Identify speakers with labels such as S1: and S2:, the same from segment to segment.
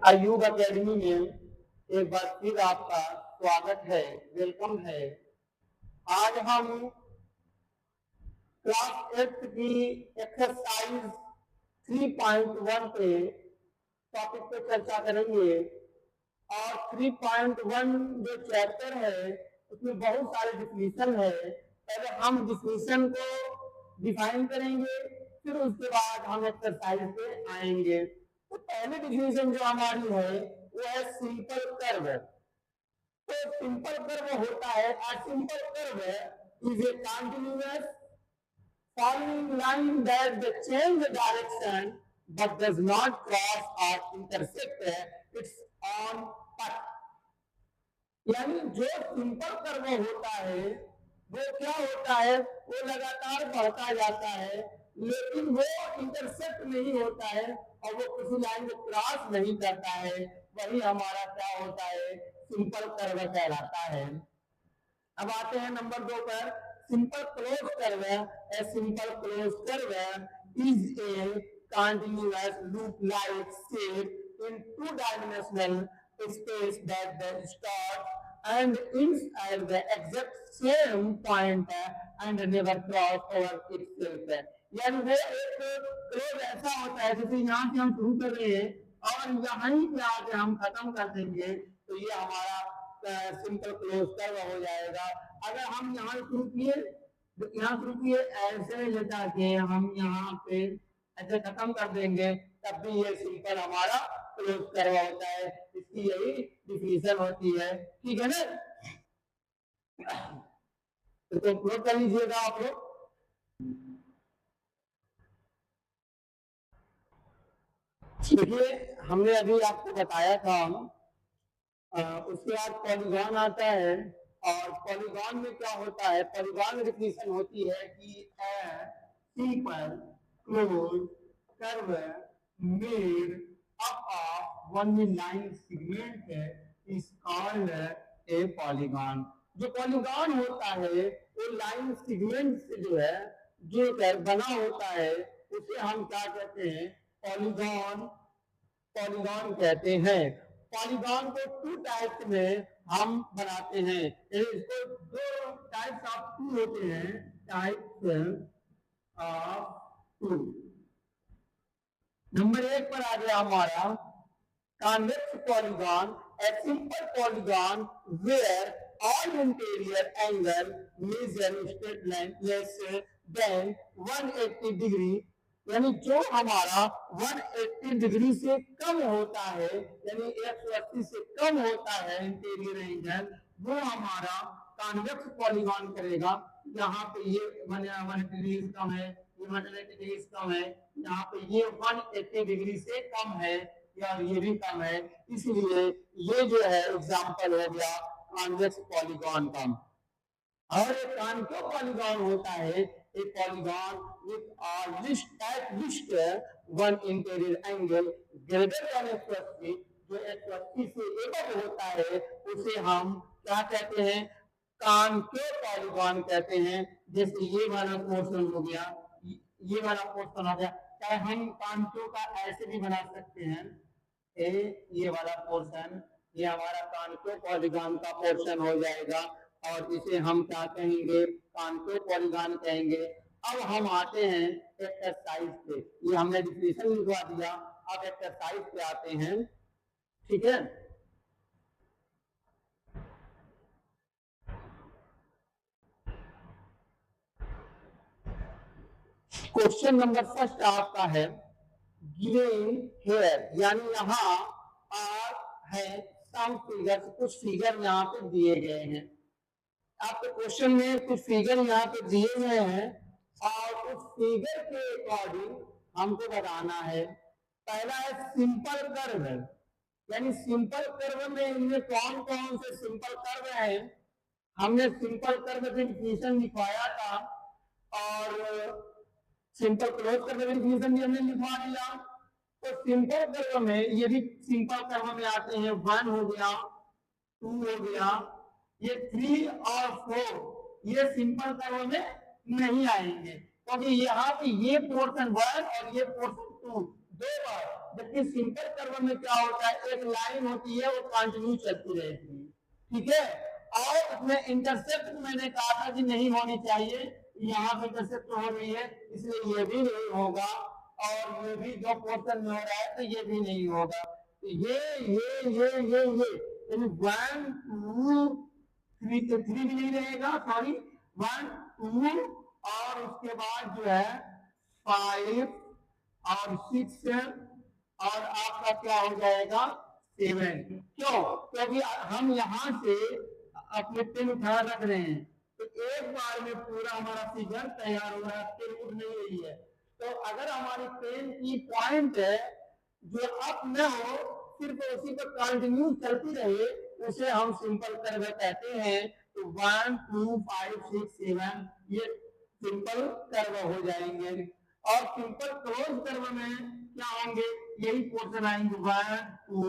S1: Ayub academy में एक बार फिर आपका स्वागत है, वेलकम है। आज हम क्लास 8 की एक्सरसाइज 3.1 पे टॉपिक पे चर्चा करेंगे। और 3.1 जो चैप्टर है उसमें बहुत सारे डिफिनीशन है। पहले हम डिफिनीशन को डिफाइन करेंगे, फिर उसके बाद हम एक्सरसाइज पे आएंगे। तो पहले डिफिनीशन जो हमारी है वो है सिंपल कर्व। तो सिंपल कर्व होता है, a simple curve is a continuous falling line that the change direction but does not cross or intersect its own path। यानी जो सिंपल कर्व होता है वो क्या होता है, वो लगातार बढ़ता जाता है लेकिन वो इंटरसेक्ट नहीं होता है और वो किसी लाइन को क्रॉस नहीं करता है। वही हमारा क्या होता है, सिंपल कर्व कहलाता है। अब आते हैं नंबर 2 पर। Simple close curve, a simple close curve is a continuous loop like shape in two dimensional space that the start and ends at the exact same point and never cross over itself। यानी वो एक close ऐसा होता है जैसे यहाँ से हम शुरू कर रहे हैं और यहीं पे आके हम खत्म कर देंगे, तो ये हमारा सिंपल क्लोज कर्व हो जाएगा। अगर हम यहाँ शुरू किए ऐसे लेकर के हम यहाँ पे ऐसे खत्म कर देंगे तब भी ये सिंपल हमारा क्लोज कर्व होता है। इसकी यही डिफिनीशन होती है, ठीक है ना। तो क्लोज कर लीजिएगा आप लोग। देखिए हमने अभी आपको बताया था, उसके बाद पॉलीगॉन आता है और पॉलीगॉन में क्या होता है, पॉलीगॉन में डिफिनीशन होती है कि simple close curve made up of one line segment is called a polygon. जो पॉलीगॉन होता है वो लाइन सेगमेंट से जो है जुड़कर बना होता है, उसे हम क्या कहते हैं, पॉलीगॉन कहते हैं। पॉलीगॉन को 2 टाइप्स में हम बनाते हैं। इसको 2 टाइप्स ऑफ 2 होते हैं, टाइप्स ऑफ 2। नंबर 1 पर आ गया हमारा convex polygon, a simple polygon where all interior angle measure straight line less than 180 degree. यानी जो हमारा 180 डिग्री से कम होता है, यानी 180 से कम होता है इंटीरियर एंगल, वो हमारा कॉन्वेक्स पॉलीगॉन करेगा। यहाँ पे ये 180 डिग्री कम है, ये 180 डिग्री कम है, यहाँ पे ये 180 डिग्री से कम है या ये भी कम है, इसलिए ये जो है एग्जाम्पल हो गया कॉन्वेक्स पॉलीगॉन का। और एक कॉन्केव पॉलीगॉन होता है, एक polygon with list one interior angle greater than 180, जो 180 से एबव होता है उसे हम क्या कहते हैं, कॉन्केव पॉलीगॉन कहते हैं। जैसे ये वाला पोर्शन हो गया, ये वाला पोर्शन हो गया, चाहे हम कॉन्केव का ऐसे भी बना सकते हैं, ये वाला पोर्शन ये हमारा कॉन्केव पॉलीगॉन का पोर्शन हो जाएगा और इसे हम क्या कहेंगे, कॉन्केव पॉलीगॉन कहेंगे। अब हम आते हैं एक्सरसाइज पे, ये हमने डिफिनीशन लिखवा दिया, अब एक्सरसाइज पे आते हैं, ठीक है। क्वेश्चन नंबर फर्स्ट आपका है गिवन हियर, यानी यहाँ है सम फिगर्स, कुछ फिगर यहाँ पे दिए गए हैं। आपके क्वेश्चन में कुछ फिगर यहाँ पे दिए गए हैं और उस फिगर के अकॉर्डिंग हमको बताना है। पहला है सिंपल कर्व, यानी सिंपल कर्व में इनमें कौन कौन से सिंपल कर्व है। हमने सिंपल कर्व की डिफिनीशन लिखवाया था और सिंपल क्लोज कर्व की डिफिनीशन भी हमने लिखवा दिया। तो सिंपल कर्व में ये भी सिंपल कर्व में आते हैं, 1 हो गया, 2 हो गया, ये 3 और 4 ये सिंपल कर्व में नहीं आएंगे क्योंकि यहाँ पे ये पोर्शन 1 और ये पोर्शन 2 दो बार जबकि सिंपल कर्व में क्या होता है, एक लाइन होती है वो कंटिन्यू चलती रहती है, ठीक है। और उसमें इंटरसेप्ट मैंने कहा था कि नहीं होनी चाहिए, यहाँ पे इंटरसेप्ट हो रही है, इसलिए ये भी नहीं होगा, और ये भी जो पोर्शन में हो रहा है तो ये भी नहीं होगा। तो ये यानी 1 2 3 तो 3 भी नहीं रहेगा, सॉरी 1 2 और उसके बाद जो है 5 और 6 और आपका क्या हो जाएगा 7। क्यों? क्योंकि हम यहाँ से अपने पेन उठा रख रहे हैं, तो एक बार में पूरा हमारा फिगर तैयार हो रहा है, पेन उठ नहीं रही है। तो अगर हमारी पेन की पॉइंट है जो अप न हो, सिर्फ उसी पर कंटिन्यू चलती रहे, उसे हम सिंपल कर्व कहते हैं। तो 1 2 5 6 7 ये सिंपल कर्व हो जाएंगे। और सिंपल क्लोज कर्व में क्या होंगे, यही पोर्शन आएंगे 1 2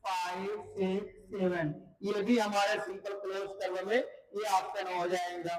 S1: 5 6 7, ये भी हमारे सिंपल क्लोज कर्व में ये ऑप्शन हो जाएगा।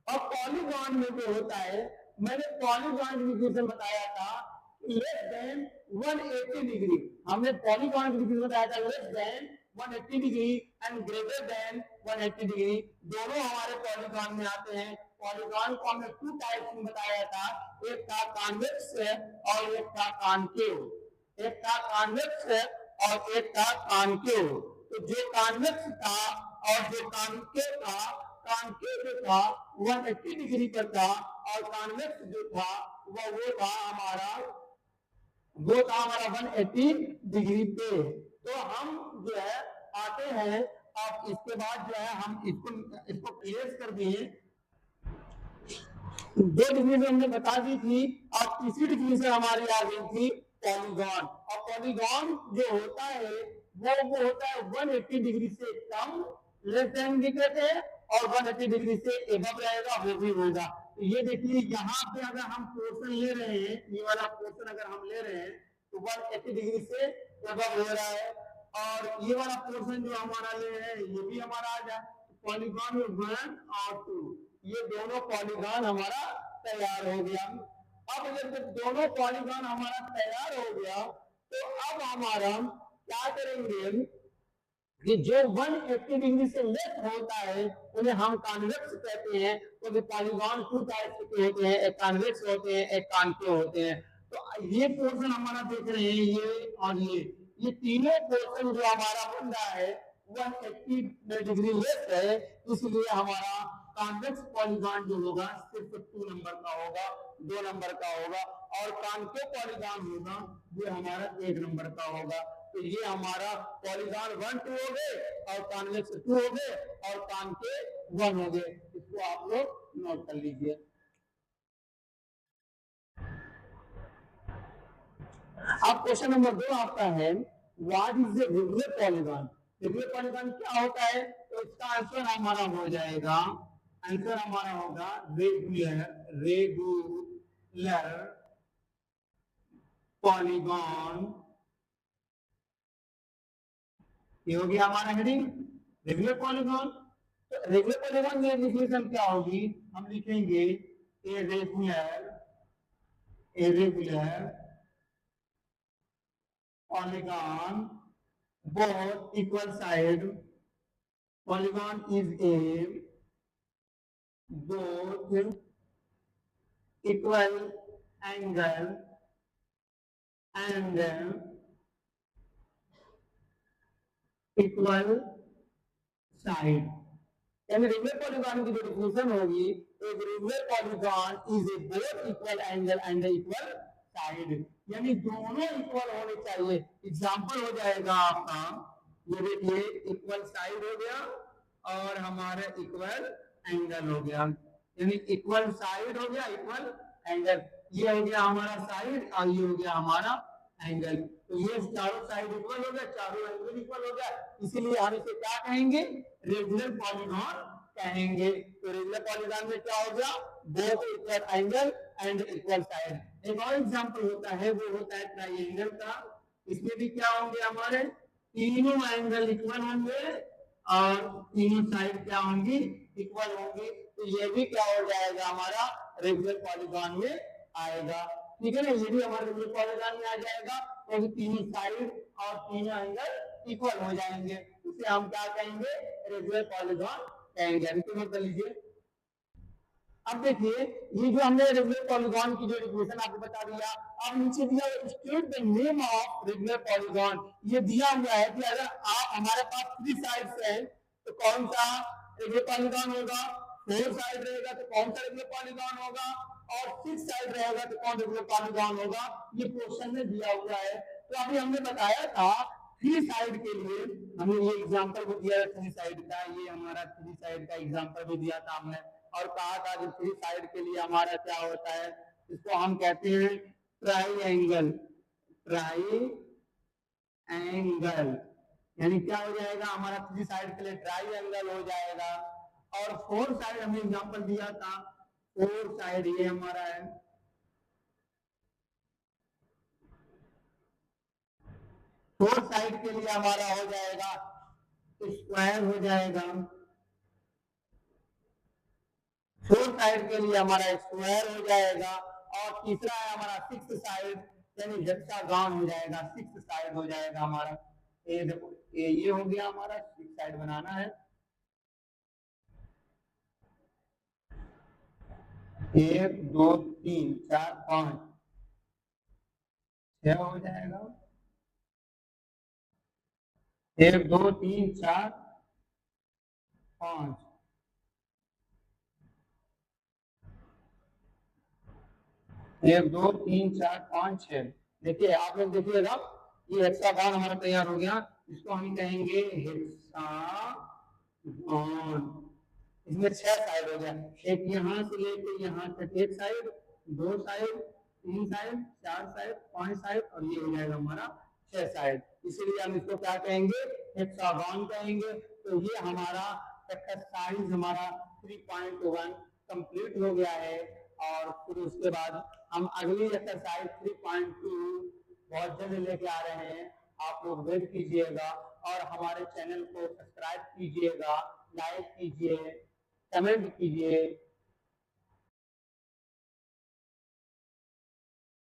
S1: और पॉलीगॉन में जो होता है, मैंने पॉलीगॉन डिफिनेशन बताया था लेस देन 180 डिग्री, हमने पॉलीगॉन डिफिनेशन बताया था less than 180 degree and greater than 180 degree, दोनों हमारे पॉलीगॉन में आते हैं। पॉलीगॉन को हमने 2 टाइप्स में बताया था, एक था कॉन्वेक्स और एक था कॉन्केव, एक था कॉन्वेक्स और एक था कॉन्केव। तो जो कॉन्वेक्स था और जो कॉन्केव था, कॉन्केव जो था 180 डिग्री पर था और कॉन्वेक्स जो था वो था हमारा 180 डिग्री पे। तो हम जो है आते हैं, अब इसके बाद जो है हम इसको क्लियर कर दिए। 2 डिफिनेशन हमने बता दी थी, अब तीसरी डिफिनेशन हमारी आ गई थी पॉलीगॉन। और पॉलीगॉन जो होता है वो होता है 180 डिग्री से कम, लेस देन भी कहते हैं, और 180 डिग्री से एबव रहेगा, वो भी होगा। तो ये देखिए यहाँ पे अगर हम पोर्शन ले रहे हैं, ये वाला पोर्शन अगर हम ले रहे हैं तो 180 डिग्री से एबव हो रहा है, और ये वाला पोर्शन जो हमारा ले रहे हैं ये भी हमारा आ जाए। पॉलीगॉन में 1 और 2 ये दोनों पॉलीगॉन हमारा तैयार हो गया। अब जब दोनों पॉलीगॉन हमारा तैयार हो गया, तो अब हमारा क्या करेंगे कि जो 180 डिग्री से लेस होता है उन्हें हम कॉन्वेक्स कहते हैं, क्योंकि पॉलीगॉन 2 टाइप्स के होते हैं, एक कॉन्वेक्स होते हैं, एक कॉन्केव होते हैं। तो ये पोर्शन हमारा देख रहे हैं, ये और ये तीनों पोर्शन जो हमारा बन रहा है 180 डिग्री लेस है, इसलिए हमारा कॉन्वेक्स पॉलीगॉन जो होगा सिर्फ 2 नंबर का होगा, 2 नंबर का होगा, और कॉन्केव पॉलीगॉन होगा वो हमारा 1 नंबर का होगा। तो ये हमारा पॉलीगॉन 1 2 हो गए, और कॉन्वेक्स 2 हो गए, और कॉन्केव 1 हो गए। इसको आप लोग नोट कर लीजिए। अब क्वेश्चन नंबर 2 आपका है, what is the regular polygon? Regular polygon क्या होता है? तो इसका आंसर हमारा हो जाएगा, आंसर हमारा होगा रेगुलर पॉलीगॉन। ये हो गया हमारा हेडिंग रेगुलर पॉलीगॉन। तो रेगुलर पॉलीगॉन की डेफिनेशन क्या होगी, हम लिखेंगे a regular polygon both equal side, polygon is a both equal angle and equal side। यानी रेगुलर पॉलीगॉन की जो डेफिनेशन होगी, एक regular polygon is A both equal angle and equal side, यानी दोनों इक्वल होने चाहिए। एग्जांपल हो जाएगा आपका, ये देखिए इक्वल साइड हो गया और हमारा इक्वल एंगल हो गया, यानी इक्वल साइड हो गया, इक्वल एंगल, ये हो गया हमारा साइड और ये हो गया हमारा एंगल। तो ये चारों साइड इक्वल हो गया, चारों एंगल इक्वल हो गया, इसीलिए हम इसे क्या कहेंगे, रेगुलर पॉलीगॉन कहेंगे। तो रेगुलर पॉलीगॉन में क्या हो गया, both equal angle and equal side. एक और एग्जांपल होता है, वो होता है ट्रायंगल का। इसमें भी क्या होंगे, हमारे तीनों एंगल इक्वल होंगे और तीनों साइड क्या होंगी, इक्वल होंगी। तो ये भी क्या हो जाएगा, हमारा रेगुलर पॉलीगॉन में आएगा। ठीक है ना, ये भी हमारे रेगुलर पॉलीगॉन में आ जाएगा, क्योंकि तीनों साइड और तीनों एंगल इक्वल हो जाएंगे, इसे हम क्या कहेंगे, रेगुलर पॉलीगॉन कहेंगे। अभी तो नोट कर लीजिए। अब देखिए, ये जो हमने रेगुलर पॉलीगॉन की जो डेफिनेशन आपको बता दिया, अब नीचे दिया state the name of regular polygon, ये दिया हुआ है कि अगर आप हमारे पास 3 साइड्स है तो कौन सा रेगुलर पॉलीगॉन होगा, 4 साइड रहेगा तो कौन सा रेगुलर पॉलीगॉन होगा, और 6 साइड रहेगा तो कौन रेगुलर पॉलीगॉन होगा, ये क्वेश्चन में दिया हुआ है। तो अभी हमने बताया था 3 साइड के लिए, हमने ये एग्जांपल भी दिया 3 साइड का, ये हमारा 3 साइड का एग्जांपल भी दिया था हमने, और कहा था कि 3 साइड के लिए हमारा क्या होता है, इसको हम कहते हैं ट्राइएंगल, ट्राइएंगल, यानी क्या हो जाएगा हमारा 3 साइड के लिए ट्राइएंगल हो जाएगा। और 4 साइड हमने एग्जांपल दिया था, 4 साइड ये हमारा है, 4 साइड के लिए हमारा हो जाएगा स्क्वायर हो जाएगा, 4 साइड के लिए हमारा स्क्वायर हो जाएगा। और तीसरा है हमारा 6 साइड, यानी हेक्सागन हो जाएगा, 6 साइड हो जाएगा हमारा। ये देखो, ये हो गया हमारा 6 साइड बनाना है, 1 2 3 4 5 6 हो जाएगा, 1 2 3 4 5, 1 2 3 4 5 6। देखिए आप लोग देखिएगा, ये हेक्सागन हमारा तैयार हो गया, इसको हम कहेंगे हेक्सागन। इसमें 6 साइड हो गया, एक यहाँ से लेके यहाँ तक एक side, 2 side, 3 side, 4 side, 5 side, और ये हो जाएगा हमारा 6 साइड, इसीलिए हम इसको क्या कहेंगे, हेक्सागन कहेंगे। तो ये हमारा एक्सरसाइज हमारा 3.1 कंप्लीट हो गया है, और फिर उसके बाद हम अगली एक्सरसाइज 3.2 बहुत जल्द लेके आ रहे हैं। आप लोग वेट कीजिएगा और हमारे चैनल को सब्सक्राइब कीजिएगा, लाइक कीजिए, कमेंट कीजिए।